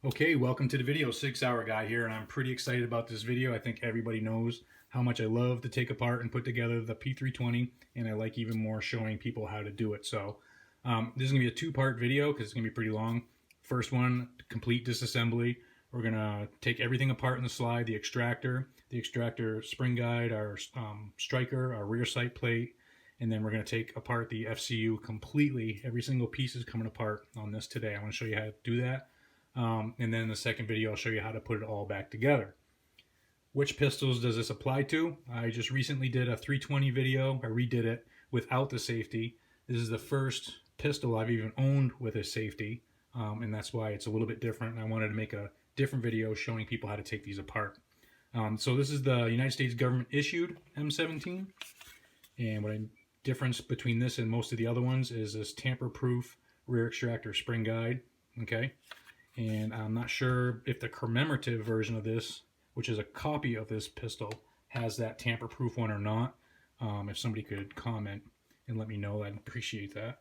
Okay, welcome to the video. Sig Sauer guy here, and I'm pretty excited about this video. I think everybody knows how much I love to take apart and put together the P320, and I like even more showing people how to do it. So this is going to be a two-part video because it's going to be pretty long. First one, complete disassembly. We're going to take everything apart in the slide, the extractor spring guide, our striker, our rear sight plate, and then we're going to take apart the FCU completely. Every single piece is coming apart on this today. I want to show you how to do that. And then in the second video, I'll show you how to put it all back together. Which pistols does this apply to? I just recently did a 320 video. I redid it without the safety. This is the first pistol I've even owned with a safety, and that's why it's a little bit different. I wanted to make a different video showing people how to take these apart. So this is the United States government issued M17, and what difference between this and most of the other ones is this tamper-proof rear extractor spring guide. Okay. And I'm not sure if the commemorative version of this, which is a copy of this pistol, has that tamper-proof one or not. If somebody could comment and let me know, I'd appreciate that.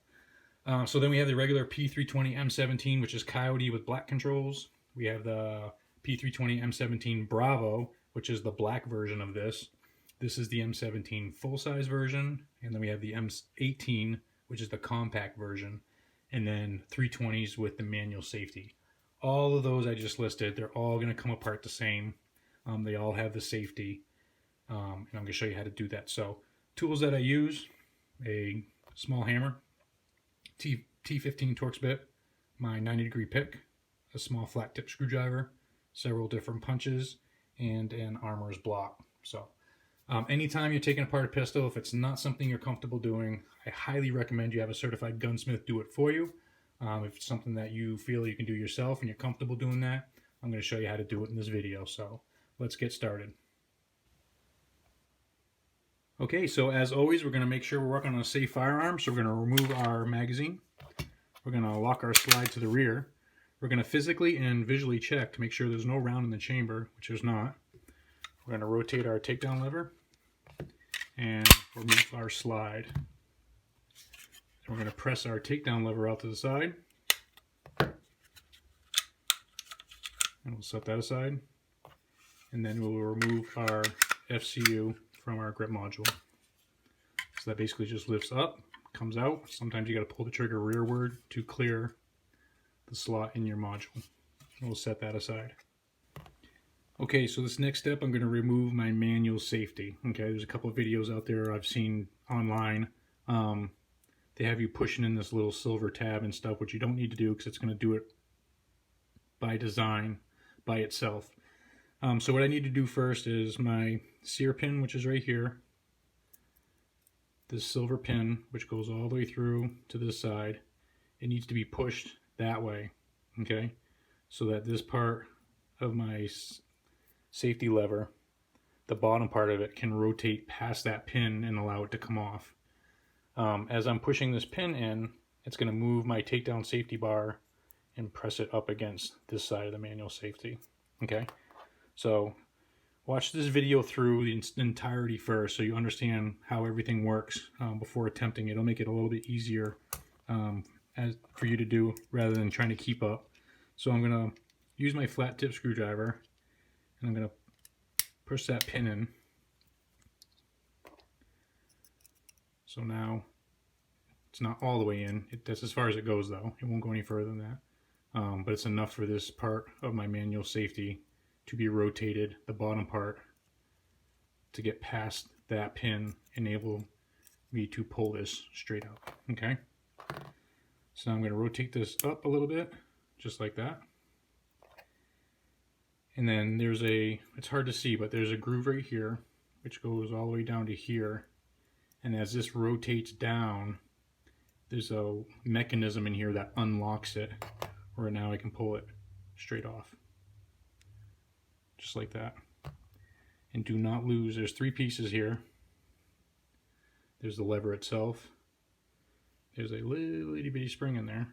So then we have the regular P320 M17, which is Coyote with black controls. We have the P320 M17 Bravo, which is the black version of this. This is the M17 full-size version. And then we have the M18, which is the compact version. And then 320s with the manual safety. All of those I just listed, they're all going to come apart the same. They all have the safety, and I'm going to show you how to do that. So tools that I use, a small hammer, T15 Torx bit, my 90-degree pick, a small flat tip screwdriver, several different punches, and an armorer's block. So anytime you're taking apart a pistol, if it's not something you're comfortable doing, I highly recommend you have a certified gunsmith do it for you. If it's something that you feel you can do yourself and you're comfortable doing that, I'm going to show you how to do it in this video. So let's get started. Okay, so as always, we're going to make sure we're working on a safe firearm. So we're going to remove our magazine. We're going to lock our slide to the rear. We're going to physically and visually check to make sure there's no round in the chamber, which there's not. We're going to rotate our takedown lever and remove our slide. We're going to press our takedown lever out to the side. And we'll set that aside. And then we'll remove our FCU from our grip module. So that basically just lifts up, comes out. Sometimes you got to pull the trigger rearward to clear the slot in your module. And we'll set that aside. Okay, so this next step, I'm going to remove my manual safety. Okay, there's a couple of videos out there I've seen online. They have you pushing in this little silver tab and stuff, which you don't need to do because it's going to do it by design by itself. So what I need to do first is my sear pin, which is right here. This silver pin, which goes all the way through to this side. It needs to be pushed that way, okay? So that this part of my safety lever, the bottom part of it, can rotate past that pin and allow it to come off. As I'm pushing this pin in, it's going to move my takedown safety bar and press it up against this side of the manual safety. Okay, so watch this video through the entirety first so you understand how everything works before attempting it. It'll make it a little bit easier for you to do rather than trying to keep up. So I'm going to use my flat tip screwdriver and I'm going to push that pin in. So now it's not all the way in. That's as far as it goes though. It won't go any further than that. But it's enough for this part of my manual safety to be rotated, the bottom part, to get past that pin, enable me to pull this straight up. Okay? So I'm going to rotate this up a little bit, just like that. And then there's it's hard to see, but there's a groove right here, which goes all the way down to here. And as this rotates down, there's a mechanism in here that unlocks it, where now I can pull it straight off. Just like that. And do not lose, there's three pieces here. There's the lever itself. There's a little itty bitty spring in there.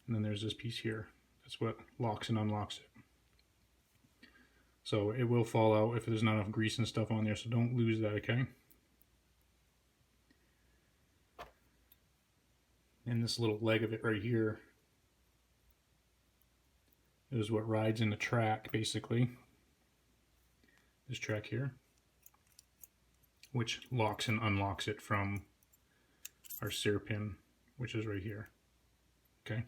And then there's this piece here. That's what locks and unlocks it. So it will fall out if there's not enough grease and stuff on there, so don't lose that, okay? And this little leg of it right here is what rides in the track, basically. This track here, which locks and unlocks it from our sear pin, which is right here. Okay.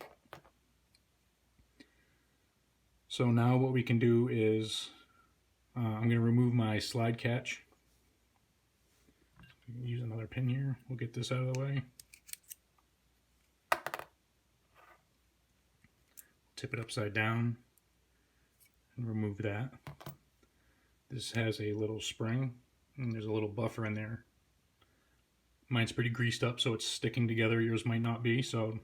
So now what we can do is I'm going to remove my slide catch. Use another pin here. We'll get this out of the way. Tip it upside down and remove that. This has a little spring and there's a little buffer in there. Mine's pretty greased up, so it's sticking together. Yours might not be, so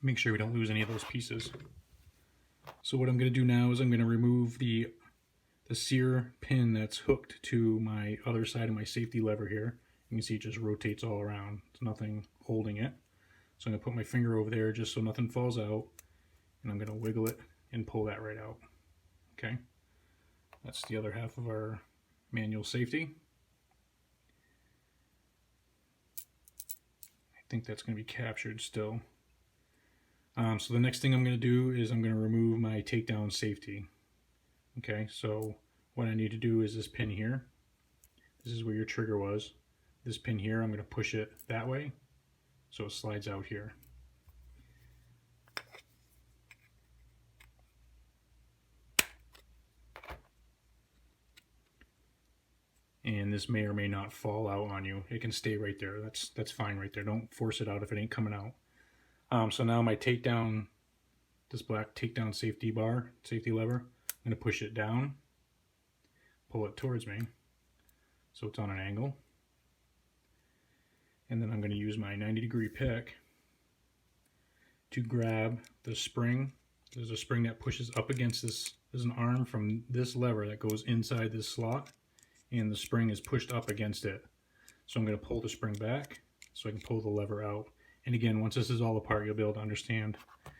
make sure we don't lose any of those pieces. So what I'm going to do now is I'm going to remove the sear pin that's hooked to my other side of my safety lever here. You can see it just rotates all around. There's nothing holding it. So I'm going to put my finger over there just so nothing falls out, and I'm going to wiggle it and pull that right out. Okay, that's the other half of our manual safety. I think that's going to be captured still. So the next thing I'm going to do is I'm going to remove my takedown safety. Okay, so what I need to do is this pin here. This is where your trigger was. This pin here, I'm going to push it that way so it slides out here. And this may or may not fall out on you. It can stay right there. That's fine right there. Don't force it out if it ain't coming out. So now my takedown, this black takedown safety bar, safety lever, I'm going to push it down, pull it towards me so it's on an angle. And then I'm going to use my 90-degree pick to grab the spring. There's a spring that pushes up against this. There's an arm from this lever that goes inside this slot, and the spring is pushed up against it. So I'm going to pull the spring back so I can pull the lever out. And again, once this is all apart, you'll be able to understand a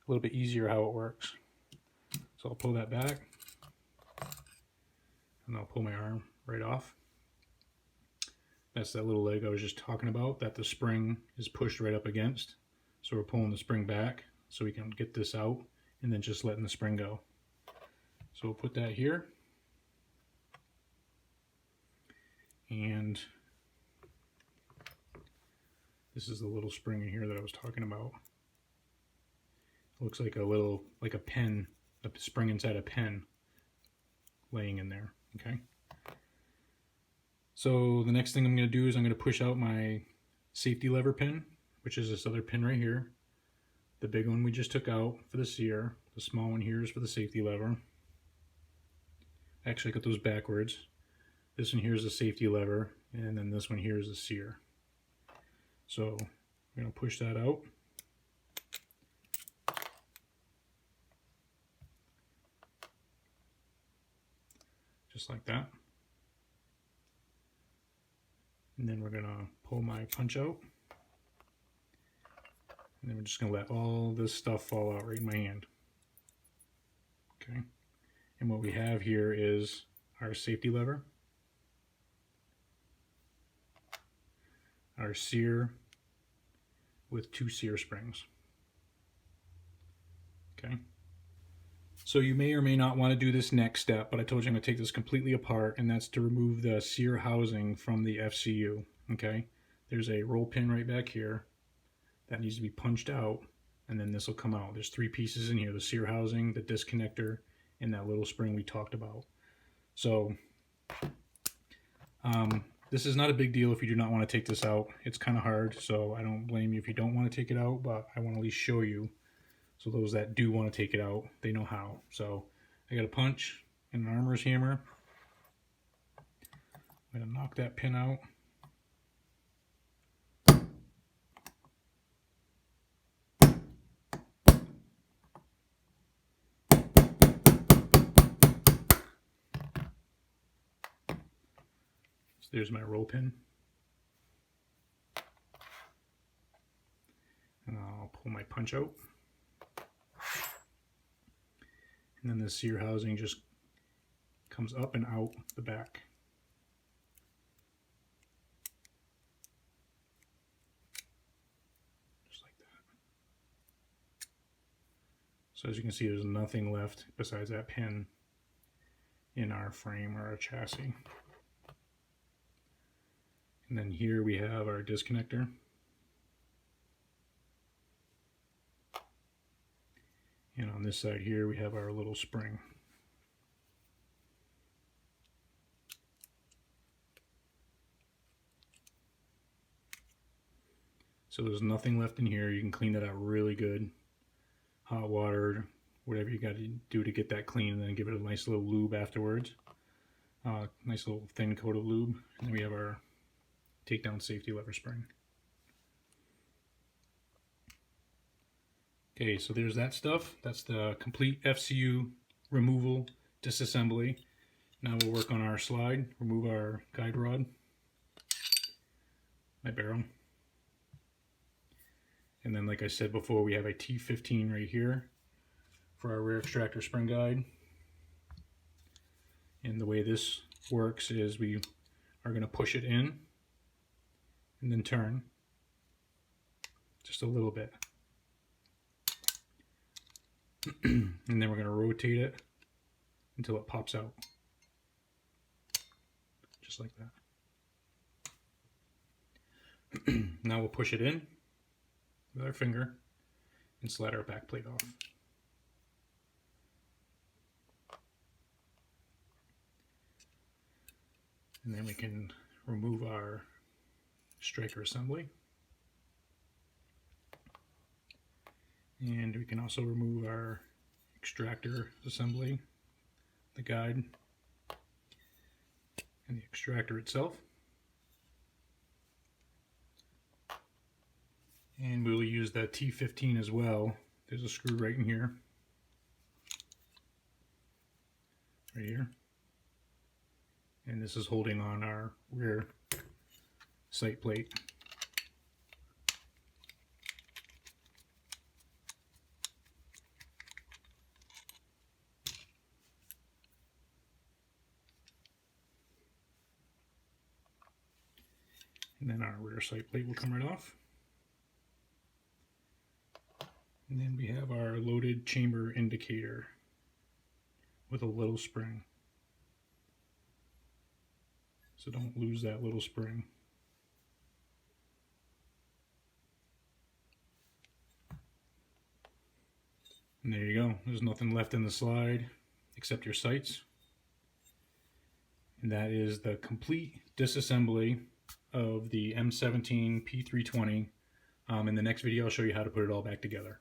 little bit easier how it works. So I'll pull that back, and I'll pull my arm right off. That's that little leg I was just talking about that the spring is pushed right up against. So we're pulling the spring back so we can get this out, and then just letting the spring go. So we'll put that here. And this is the little spring in here that I was talking about. It looks like a little, like a pen, a spring inside a pen laying in there, okay? So the next thing I'm going to do is I'm going to push out my safety lever pin, which is this other pin right here. The big one we just took out for the sear. The small one here is for the safety lever. Actually, I got those backwards. This one here is the safety lever, and then this one here is the sear. So I'm going to push that out. Just like that. And then we're going to pull my punch out. And then we're just going to let all this stuff fall out right in my hand. Okay. And what we have here is our safety lever, our sear with 2 sear springs. Okay. So you may or may not want to do this next step, but I told you I'm going to take this completely apart, and that's to remove the sear housing from the FCU. Okay. There's a roll pin right back here that needs to be punched out, and then this will come out. There's 3 pieces in here: the sear housing, the disconnector, and that little spring we talked about. So this is not a big deal if you do not want to take this out. It's kind of hard, so I don't blame you if you don't want to take it out, but I want to at least show you, so those that do want to take it out, they know how. So I got a punch and an armorer's hammer. I'm going to knock that pin out. So there's my roll pin. And I'll pull my punch out. And then the sear housing just comes up and out the back. Just like that. So as you can see, there's nothing left besides that pin in our frame or our chassis. And then here we have our disconnector. And on this side here, we have our little spring. So there's nothing left in here. You can clean that out really good. Hot water, whatever you got to do to get that clean, and then give it a nice little lube afterwards. Nice little thin coat of lube. And then we have our Takedown Safety lever spring. Okay, so there's that stuff. That's the complete FCU removal disassembly. Now we'll work on our slide, remove our guide rod, my barrel. And then, like I said before, we have a T15 right here for our rear extractor spring guide. And the way this works is we are going to push it in and then turn just a little bit. And then we're going to rotate it until it pops out. Just like that. Now we'll push it in with our finger and slide our back plate off. And then we can remove our striker assembly. And we can also remove our extractor assembly, the guide, and the extractor itself. And we'll use the T15 as well. There's a screw right in here. Right here. And this is holding on our rear sight plate. And then our rear sight plate will come right off. And then we have our loaded chamber indicator with a little spring. So don't lose that little spring. And there you go. There's nothing left in the slide except your sights. And that is the complete disassembly of the M17 P320. In the next video, I'll show you how to put it all back together.